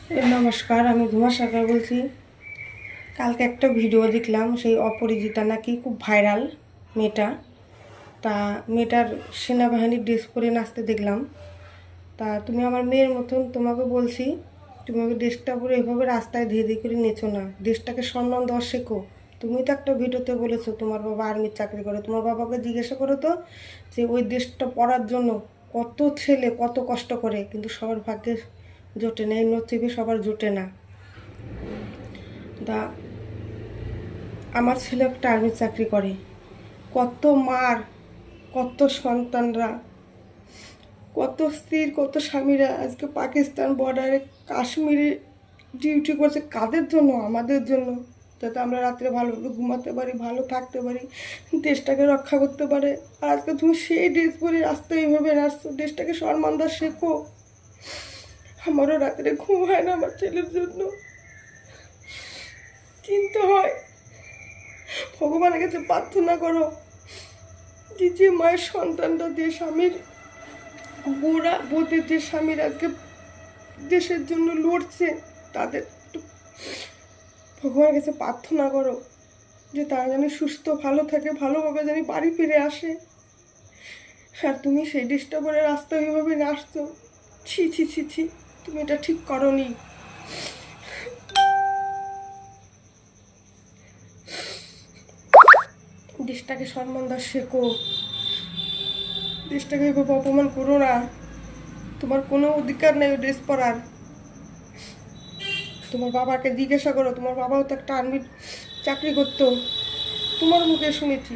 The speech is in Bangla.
নমস্কার, আমি ধুমা সরকার বলছি। কালকে একটা ভিডিও দেখলাম, সেই অপরাজিতা নাকি খুব ভাইরাল মেয়েটা। তা মেয়েটার সেনাবাহিনীর ড্রেস পরে নাচতে দেখলাম। তা তুমি আমার মেয়ের মতন, তোমাকে বলছি, তুমি ওই ড্রেসটা পরে এভাবে রাস্তায় ধীরে ধীরে করে নেচো না, দেশটাকে সম্মান দেওয়া শেখো। তুমি তো একটা ভিডিওতে বলেছো তোমার বাবা আর্মির চাকরি করে, তোমার বাবাকে জিজ্ঞাসা করো তো যে ওই দেশটা পড়ার জন্য কত ছেলে কত কষ্ট করে, কিন্তু সবার ভাগ্যে জোটে না, এই নসিবে সবার জোটে না। দা আমার ছেলে একটা আর্মির চাকরি করে, কত মার, কত সন্তানরা, কত স্ত্রীর কত স্বামীরা আজকে পাকিস্তান বর্ডারে কাশ্মীরে ডিউটি করছে, কাদের জন্য? আমাদের জন্য, যাতে আমরা রাত্রে ভালোভাবে ঘুমাতে পারি, ভালো থাকতে পারি, দেশটাকে রক্ষা করতে পারে। আর আজকে তুমি সেই ড্রেস পরে রাস্তায় এইভাবে নাচছো, দেশটাকে সম্মান দেওয়া শেখো। আমারও রাত্রে ঘুম হয় না আমার ছেলের জন্য, চিন্তা হয়। ভগবানের কাছে প্রার্থনা করো যে যে মায়ের সন্তানরা, যে স্বামীর বুড়া বোধের, যে স্বামীর আজকে দেশের জন্য লড়ছে, তাদের একটু ভগবানের কাছে প্রার্থনা করো যে তারা যেন সুস্থ ভালো থাকে, ভালোভাবে যেন বাড়ি ফিরে আসে। আর তুমি সেই ড্রেসটা পরে রাস্তায় এইভাবে নাচছো, ছি ছি ছি ছি, তুমি এটা ঠিক করনি। দেশটাকে সম্মান দেওয়া শেখো, দেশটাকে এভাবে অপমান করো না। তোমার কোনো অধিকার নেই ওই ড্রেস পরার। তোমার বাবাকে জিজ্ঞাসা করো, তোমার বাবাও তো একটা আর্মির চাকরি করতো, তোমার মুখে শুনেছি।